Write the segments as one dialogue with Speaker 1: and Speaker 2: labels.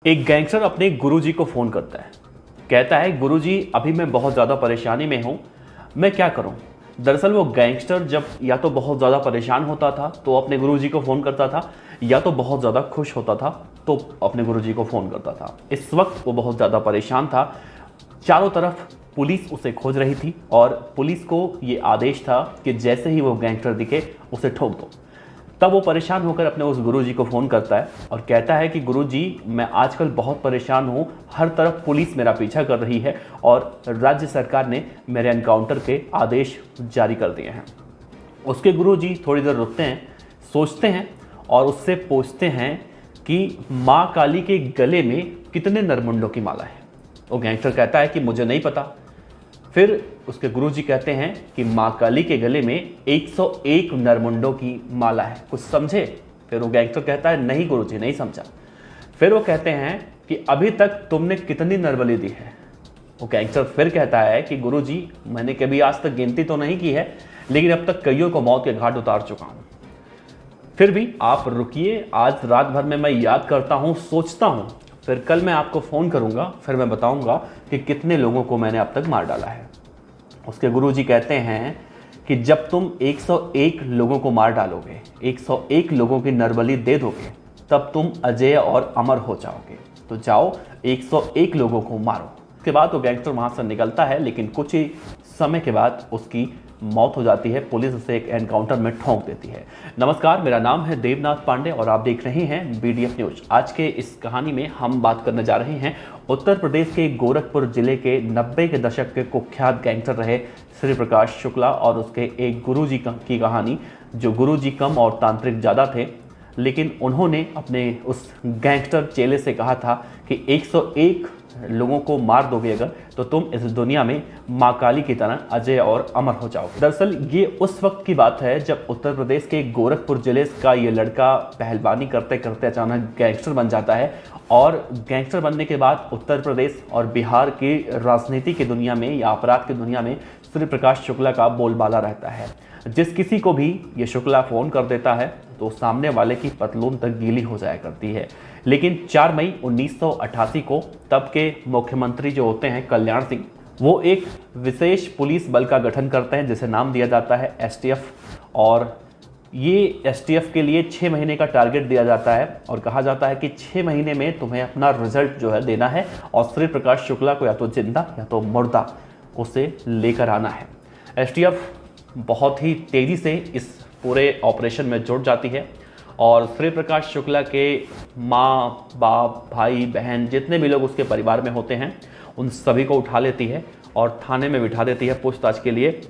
Speaker 1: एक गैंगस्टर अपने गुरुजी को फ़ोन करता है। कहता है, गुरुजी अभी मैं बहुत ज़्यादा परेशानी में हूँ, मैं क्या करूँ। दरअसल वो गैंगस्टर जब या तो बहुत ज़्यादा परेशान होता था तो अपने गुरुजी को फ़ोन करता था, या तो बहुत ज़्यादा खुश होता था तो अपने गुरुजी को फ़ोन करता था। इस वक्त वो बहुत ज़्यादा परेशान था। चारों तरफ पुलिस उसे खोज रही थी और पुलिस को ये आदेश था कि जैसे ही वो गैंगस्टर दिखे उसे ठोक दो। तब वो परेशान होकर अपने उस गुरुजी को फ़ोन करता है और कहता है कि गुरुजी, मैं आजकल बहुत परेशान हूँ, हर तरफ पुलिस मेरा पीछा कर रही है और राज्य सरकार ने मेरे एनकाउंटर के आदेश जारी कर दिए हैं। उसके गुरुजी थोड़ी देर रुकते हैं, सोचते हैं और उससे पूछते हैं कि माँ काली के गले में कितने नरमुंडों की माला है। वो गैंगस्टर कहता है कि मुझे नहीं पता। फिर उसके गुरुजी कहते हैं कि माँ काली के गले में 101 नरमुंडों की माला है, कुछ समझे। फिर वो गैंगस्टर कहता है, नहीं गुरुजी, नहीं समझा। फिर वो कहते हैं कि अभी तक तुमने कितनी नरबली दी है। वो गैंगस्टर फिर कहता है कि गुरुजी, मैंने कभी आज तक गिनती तो नहीं की है, लेकिन अब तक कईयों को मौत के घाट उतार चुका हूँ। फिर भी आप रुकिए, आज रात भर में मैं याद करता हूँ, सोचता हूँ, फिर कल मैं आपको फ़ोन करूँगा, फिर मैं बताऊँगा कि कितने लोगों को मैंने अब तक मार डाला है। उसके गुरुजी कहते हैं कि जब तुम 101 लोगों को मार डालोगे, 101 लोगों की नरबली दे दोगे, तब तुम अजय और अमर हो जाओगे। तो जाओ 101 लोगों को मारो। उसके बाद वो गैंगस्टर वहाँ से निकलता है, लेकिन कुछ ही समय के बाद उसकी मौत हो जाती है। पुलिस उसे एक एनकाउंटर में ठोंक देती है। नमस्कार, मेरा नाम है देवनाथ पांडे और आप देख रहे हैं BDF न्यूज। आज के इस कहानी में हम बात करने जा रहे हैं उत्तर प्रदेश के गोरखपुर जिले के 90 के दशक के कुख्यात गैंगस्टर रहे श्री प्रकाश शुक्ला और उसके एक गुरुजी की कहानी, जो गुरुजी कम और तांत्रिक ज़्यादा थे, लेकिन उन्होंने अपने उस गैंगस्टर चेले से कहा था कि 101 लोगों को मार दोगे अगर, तो तुम इस दुनिया में माँ काली की तरह अजय और अमर हो जाओगे। दरअसल ये उस वक्त की बात है जब उत्तर प्रदेश के गोरखपुर जिले का ये लड़का पहलवानी करते करते अचानक गैंगस्टर बन जाता है और गैंगस्टर बनने के बाद उत्तर प्रदेश और बिहार की राजनीति की दुनिया में या अपराध की दुनिया में श्री प्रकाश शुक्ला का बोलबाला रहता है। जिस किसी को भी ये शुक्ला फ़ोन कर देता है तो सामने वाले की पतलून तक गीली हो जाया करती है। लेकिन 4 मई 1988 को तब के मुख्यमंत्री जो होते हैं कल्याण सिंह, वो एक विशेष पुलिस बल का गठन करते हैं जिसे नाम दिया जाता है STF। और ये STF के लिए 6 महीने का टारगेट दिया जाता है और कहा जाता है कि 6 महीने में तुम्हें अपना रिजल्ट जो है देना है और श्री प्रकाश शुक्ला को या तो जिंदा या तो मुर्दा उसे लेकर आना है। STF बहुत ही तेज़ी से इस पूरे ऑपरेशन में जुट जाती है और श्री प्रकाश शुक्ला के माँ बाप भाई बहन जितने भी लोग उसके परिवार में होते हैं उन सभी को उठा लेती है और थाने में बिठा देती है पूछताछ के लिए।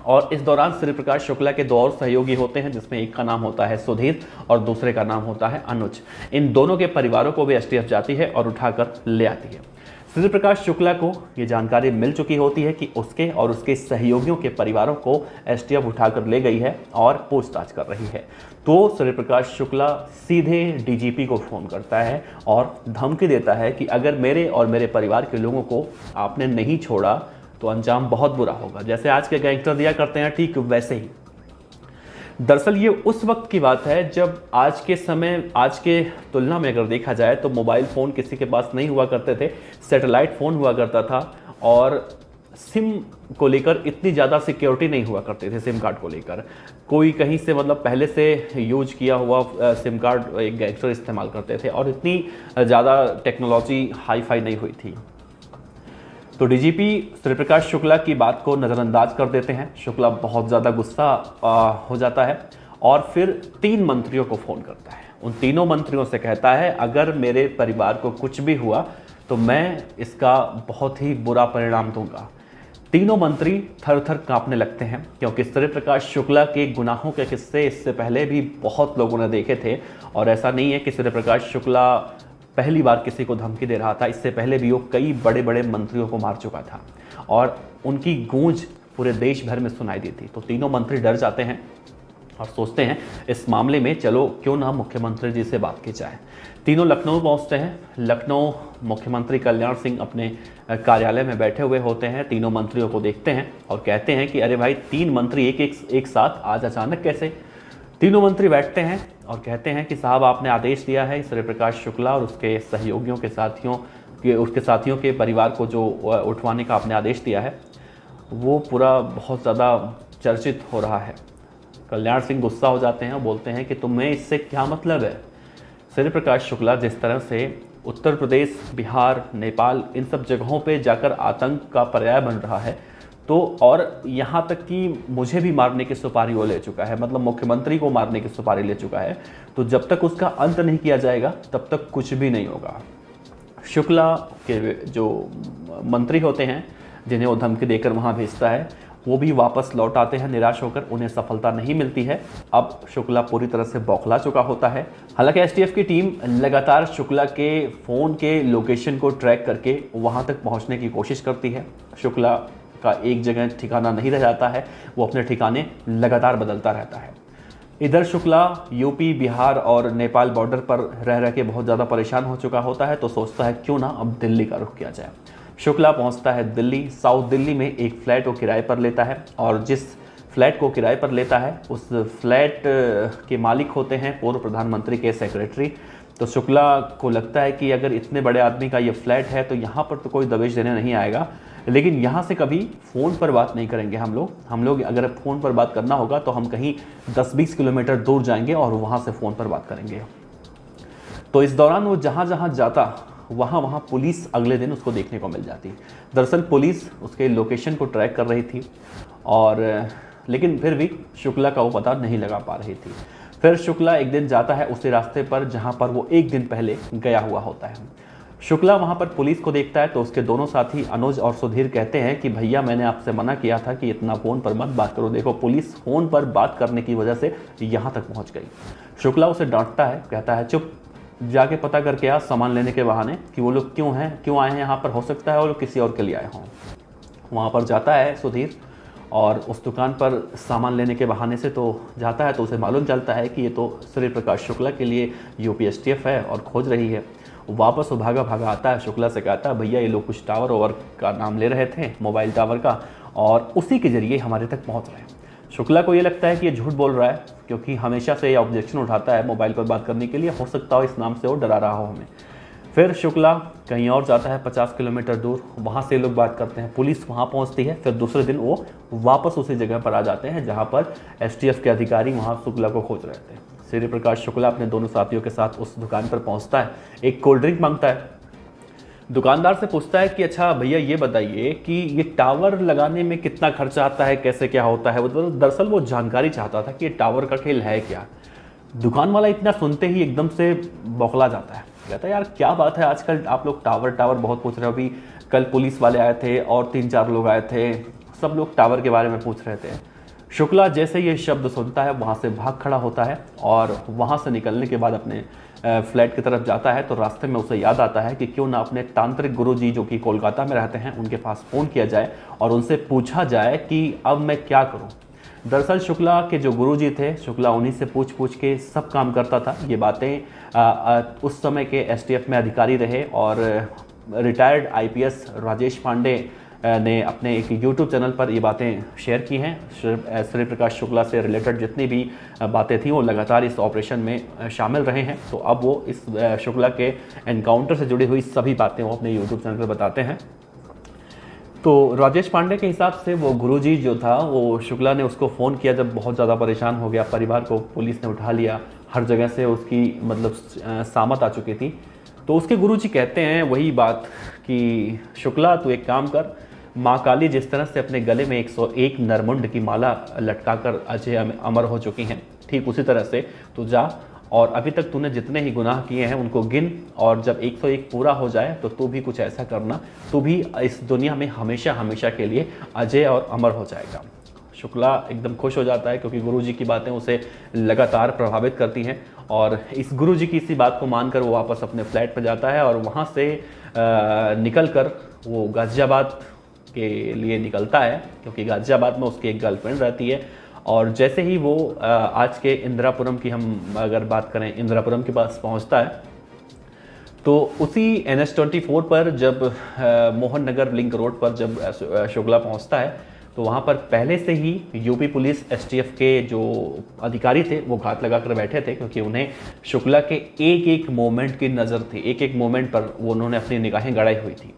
Speaker 1: और इस दौरान श्री प्रकाश शुक्ला के 2 और सहयोगी होते हैं, जिसमें एक का नाम होता है सुधीर और दूसरे का नाम होता है अनुज। इन दोनों के परिवारों को भी STF जाती है और उठाकर ले आती है। श्री प्रकाश शुक्ला को ये जानकारी मिल चुकी होती है कि उसके और उसके सहयोगियों के परिवारों को STF उठाकर ले गई है और पूछताछ कर रही है। तो श्री प्रकाश शुक्ला सीधे DGP को फ़ोन करता है और धमकी देता है कि अगर मेरे और मेरे परिवार के लोगों को आपने नहीं छोड़ा तो अंजाम बहुत बुरा होगा। जैसे आज के गैंगस्टर दिया करते हैं, ठीक वैसे ही। दरअसल ये उस वक्त की बात है जब आज के तुलना में अगर देखा जाए तो मोबाइल फ़ोन किसी के पास नहीं हुआ करते थे, सैटेलाइट फ़ोन हुआ करता था और सिम को लेकर इतनी ज़्यादा सिक्योरिटी नहीं हुआ करते थे। सिम कार्ड को लेकर कोई कहीं से पहले से यूज किया हुआ सिम कार्ड एक गैंगस्टर इस्तेमाल करते थे और इतनी ज़्यादा टेक्नोलॉजी हाई फाई नहीं हुई थी। तो DGP श्री प्रकाश शुक्ला की बात को नज़रअंदाज कर देते हैं। शुक्ला बहुत ज़्यादा गुस्सा हो जाता है और फिर 3 मंत्रियों को फ़ोन करता है। उन तीनों मंत्रियों से कहता है, अगर मेरे परिवार को कुछ भी हुआ तो मैं इसका बहुत ही बुरा परिणाम दूंगा। तीनों मंत्री थर थर कांपने लगते हैं क्योंकि श्री प्रकाश शुक्ला के गुनाहों के किस्से इससे पहले भी बहुत लोगों ने देखे थे और ऐसा नहीं है कि श्री प्रकाश शुक्ला पहली बार किसी को धमकी दे रहा था। इससे पहले भी वो कई बड़े बड़े मंत्रियों को मार चुका था और उनकी गूंज पूरे देश भर में सुनाई दी थी। तो तीनों मंत्री डर जाते हैं और सोचते हैं इस मामले में चलो क्यों ना मुख्यमंत्री जी से बात की जाए। तीनों लखनऊ पहुंचते हैं। लखनऊ मुख्यमंत्री कल्याण सिंह अपने कार्यालय में बैठे हुए होते हैं। तीनों मंत्रियों को देखते हैं और कहते हैं कि अरे भाई, 3 मंत्री एक साथ आज अचानक कैसे। तीनों मंत्री बैठते हैं और कहते हैं कि साहब आपने आदेश दिया है सूर्य प्रकाश शुक्ला और उसके सहयोगियों के उसके साथियों के परिवार को जो उठवाने का आपने आदेश दिया है वो पूरा बहुत ज़्यादा चर्चित हो रहा है। कल्याण सिंह गुस्सा हो जाते हैं और बोलते हैं कि तुम्हें इससे क्या मतलब है। सूर्य प्रकाश शुक्ला जिस तरह से उत्तर प्रदेश, बिहार, नेपाल इन सब जगहों पे जाकर आतंक का पर्याय बन रहा है, तो और यहाँ तक कि मुझे भी मारने की सुपारी वो ले चुका है, मतलब मुख्यमंत्री को मारने की सुपारी ले चुका है, तो जब तक उसका अंत नहीं किया जाएगा तब तक कुछ भी नहीं होगा। शुक्ला के जो मंत्री होते हैं जिन्हें वो धमकी देकर वहाँ भेजता है वो भी वापस लौट आते हैं निराश होकर, उन्हें सफलता नहीं मिलती है। अब शुक्ला पूरी तरह से बौखला चुका होता है। हालांकि एसटीएफ की टीम लगातार शुक्ला के फ़ोन के लोकेशन को ट्रैक करके वहाँ तक पहुँचने की कोशिश करती है। शुक्ला का एक जगह ठिकाना नहीं रह जाता है, वो अपने ठिकाने लगातार बदलता रहता है। इधर शुक्ला यूपी, बिहार और नेपाल बॉर्डर पर रह रह के बहुत ज़्यादा परेशान हो चुका होता है, तो सोचता है क्यों ना अब दिल्ली का रुख किया जाए। शुक्ला पहुंचता है दिल्ली। साउथ दिल्ली में एक फ्लैट को किराए पर लेता है और जिस फ्लैट को किराए पर लेता है उस फ्लैट के मालिक होते हैं पूर्व प्रधानमंत्री के सेक्रेटरी। तो शुक्ला को लगता है कि अगर इतने बड़े आदमी का ये फ्लैट है तो यहाँ पर तो कोई दबिश देने नहीं आएगा, लेकिन यहाँ से कभी फ़ोन पर बात नहीं करेंगे हम लोग अगर फ़ोन पर बात करना होगा तो हम कहीं 10-20 किलोमीटर दूर जाएंगे और वहाँ से फ़ोन पर बात करेंगे। तो इस दौरान वो जहाँ जहाँ जाता वहाँ पुलिस अगले दिन उसको देखने को मिल जाती। दरअसल पुलिस उसके लोकेशन को ट्रैक कर रही थी और लेकिन फिर भी शुक्ला का वो पता नहीं लगा पा रही थी। फिर शुक्ला एक दिन जाता है उसी रास्ते पर जहाँ पर वो एक दिन पहले गया हुआ होता है। शुक्ला वहाँ पर पुलिस को देखता है तो उसके दोनों साथी अनुज और सुधीर कहते हैं कि भैया मैंने आपसे मना किया था कि इतना फ़ोन पर मत बात करो, देखो पुलिस फ़ोन पर बात करने की वजह से यहाँ तक पहुँच गई। शुक्ला उसे डांटता है, कहता है चुप, जाके पता करके आ सामान लेने के बहाने कि वो लोग क्यों आए हैं यहाँ पर, हो सकता है वो लोग किसी और के लिए आए हों। वहाँ पर जाता है सुधीर और उस दुकान पर सामान लेने के बहाने से तो जाता है, तो उसे मालूम चलता है कि ये तो सूर्य प्रकाश शुक्ला के लिए यूपी एसटीएफ है और खोज रही है। वापस वो भागा आता है, शुक्ला से कहता है भैया ये लोग कुछ टावर ओवर का नाम ले रहे थे, मोबाइल टावर का, और उसी के ज़रिए हमारे तक पहुँच रहे हैं। शुक्ला को ये लगता है कि ये झूठ बोल रहा है क्योंकि हमेशा से ये ऑब्जेक्शन उठाता है मोबाइल पर बात करने के लिए, हो सकता हो इस नाम से वो डरा रहा हो हमें। फिर शुक्ला कहीं और जाता है 50 किलोमीटर दूर, वहाँ से लोग बात करते हैं, पुलिस वहाँ पहुँचती है। फिर दूसरे दिन वो वापस उसी जगह पर आ जाते हैं जहाँ पर एसटीएफ के अधिकारी वहाँ शुक्ला को खोज रहे थे। सूर्य प्रकाश शुक्ला अपने दोनों साथियों के साथ उस दुकान पर पहुँचता है, एक कोल्ड ड्रिंक मांगता है। दुकानदार से पूछता है कि अच्छा भैया ये बताइए कि ये टावर लगाने में कितना खर्चा आता है, कैसे क्या होता है। वो दरअसल वो जानकारी चाहता था कि ये टावर का खेल है क्या। दुकान वाला इतना सुनते ही एकदम से बौखला जाता है, कहता है यार क्या बात है, आजकल आप लोग टावर बहुत पूछ रहे हो। अभी कल पुलिस वाले आए थे और 3-4 लोग आए थे, सब लोग टावर के बारे में पूछ रहे थे। शुक्ला जैसे ये शब्द सुनता है वहाँ से भाग खड़ा होता है और वहाँ से निकलने के बाद अपने फ्लैट की तरफ जाता है। तो रास्ते में उसे याद आता है कि क्यों ना अपने तांत्रिक गुरुजी जो कि कोलकाता में रहते हैं उनके पास फ़ोन किया जाए और उनसे पूछा जाए कि अब मैं क्या करूं। दरअसल शुक्ला के जो गुरुजी थे, शुक्ला उन्हीं से पूछ के सब काम करता था। ये बातें उस समय के एसटीएफ में अधिकारी रहे और रिटायर्ड आईपीएस राजेश पांडे ने अपने एक यूट्यूब चैनल पर ये बातें शेयर की हैं। सूर्य प्रकाश शुक्ला से रिलेटेड जितनी भी बातें थी वो लगातार इस ऑपरेशन में शामिल रहे हैं। तो अब वो इस शुक्ला के एनकाउंटर से जुड़ी हुई सभी बातें वो अपने यूट्यूब चैनल पर बताते हैं। तो राजेश पांडे के हिसाब से वो गुरुजी जो था वो शुक्ला ने उसको फ़ोन किया जब बहुत ज़्यादा परेशान हो गया, परिवार को पुलिस ने उठा लिया, हर जगह से उसकी मतलब सामत आ चुकी थी। तो उसके गुरुजी कहते हैं वही बात कि शुक्ला तू एक काम कर, माँ काली जिस तरह से अपने गले में 101 नरमुंड की माला लटकाकर अजय अमर हो चुकी हैं, ठीक उसी तरह से तू जा और अभी तक तूने जितने ही गुनाह किए हैं उनको गिन, और जब 101 पूरा हो जाए तो तू भी कुछ ऐसा करना, तू भी इस दुनिया में हमेशा हमेशा के लिए अजय और अमर हो जाएगा। शुक्ला एकदम खुश हो जाता है क्योंकि गुरुजी की बातें उसे लगातार प्रभावित करती हैं और इस गुरुजी की इसी बात को मानकर वो वापस अपने फ्लैट पर जाता है और वहाँ से निकल कर वो गाज़ियाबाद के लिए निकलता है क्योंकि गाज़ियाबाद में उसकी एक गर्लफ्रेंड रहती है। और जैसे ही वो आज के इंदिरापुरम की हम अगर बात करें, इंदिरापुरम के पास पहुंचता है तो उसी NH-24 पर जब मोहन नगर लिंक रोड पर जब शुक्ला पहुंचता है तो वहाँ पर पहले से ही यूपी पुलिस एसटीएफ के जो अधिकारी थे वो घात लगा कर बैठे थे, क्योंकि उन्हें शुक्ला के एक एक मोमेंट की नज़र थी, एक एक मोमेंट पर वो उन्होंने अपनी निगाहें गड़ाई हुई थी।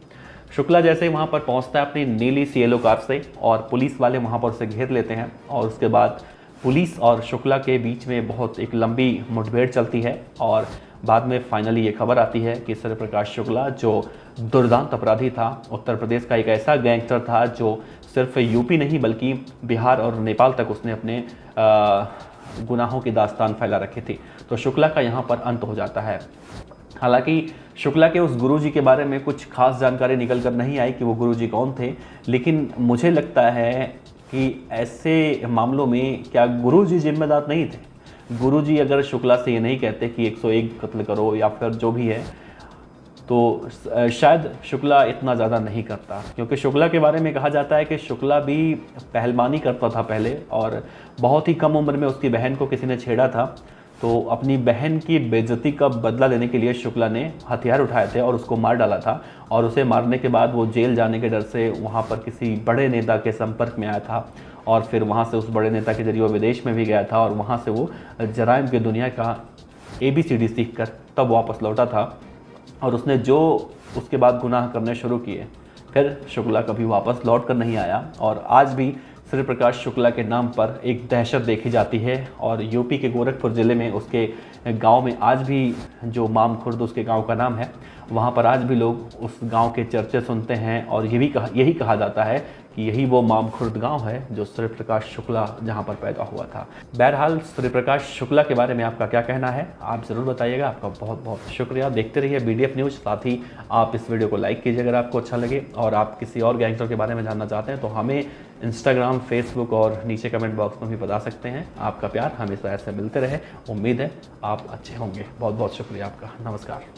Speaker 1: शुक्ला जैसे ही वहाँ पर पहुँचता है अपनी नीली सीएलओ कार से, और पुलिस वाले वहाँ पर उसे घेर लेते हैं, और उसके बाद पुलिस और शुक्ला के बीच में बहुत एक लंबी मुठभेड़ चलती है, और बाद में फाइनली ये खबर आती है कि सूर्य प्रकाश शुक्ला जो दुर्दांत अपराधी था, उत्तर प्रदेश का एक ऐसा गैंगस्टर था जो सिर्फ यूपी नहीं बल्कि बिहार और नेपाल तक उसने अपने गुनाहों की दास्तान फैला रखी थी। तो शुक्ला का यहाँ पर अंत हो जाता है। हालांकि शुक्ला के उस गुरुजी के बारे में कुछ खास जानकारी निकल कर नहीं आई कि वो गुरुजी कौन थे, लेकिन मुझे लगता है कि ऐसे मामलों में क्या गुरुजी जिम्मेदार नहीं थे? गुरुजी अगर शुक्ला से ये नहीं कहते कि 101 कत्ल करो या फिर जो भी है, तो शायद शुक्ला इतना ज़्यादा नहीं करता, क्योंकि शुक्ला के बारे में कहा जाता है कि शुक्ला भी पहलवानी करता था पहले, और बहुत ही कम उम्र में उसकी बहन को किसी ने छेड़ा था। तो अपनी बहन की बेइज्जती का बदला लेने के लिए शुक्ला ने हथियार उठाए थे और उसको मार डाला था, और उसे मारने के बाद वो जेल जाने के डर से वहाँ पर किसी बड़े नेता के संपर्क में आया था, और फिर वहाँ से उस बड़े नेता के जरिए वो विदेश में भी गया था, और वहाँ से वो जराइम की दुनिया का ABCD सीख कर तब वापस लौटा था। और उसने जो उसके बाद गुनाह करने शुरू किए, फिर शुक्ला कभी वापस लौट कर नहीं आया। और आज भी सूर्य प्रकाश शुक्ला के नाम पर एक दहशत देखी जाती है, और यूपी के गोरखपुर ज़िले में उसके गांव में आज भी, जो माम खुर्द उसके गांव का नाम है, वहां पर आज भी लोग उस गांव के चर्चे सुनते हैं, और यही कहा जाता है कि यही वो माम खुर्द गांव है जो सूर्य प्रकाश शुक्ला जहां पर पैदा हुआ था। बहरहाल सूर्य प्रकाश शुक्ला के बारे में आपका क्या कहना है, आप ज़रूर बताइएगा। आपका बहुत बहुत शुक्रिया। देखते रहिए BDF न्यूज़। साथ ही आप इस वीडियो को लाइक कीजिए अगर आपको अच्छा लगे, और आप किसी और गैंगस्टर के बारे में जानना चाहते हैं तो हमें इंस्टाग्राम, फेसबुक और नीचे कमेंट बॉक्स में भी बता सकते हैं। आपका प्यार हमेशा ऐसे मिलते रहे। उम्मीद है आप अच्छे होंगे। बहुत बहुत शुक्रिया आपका। नमस्कार।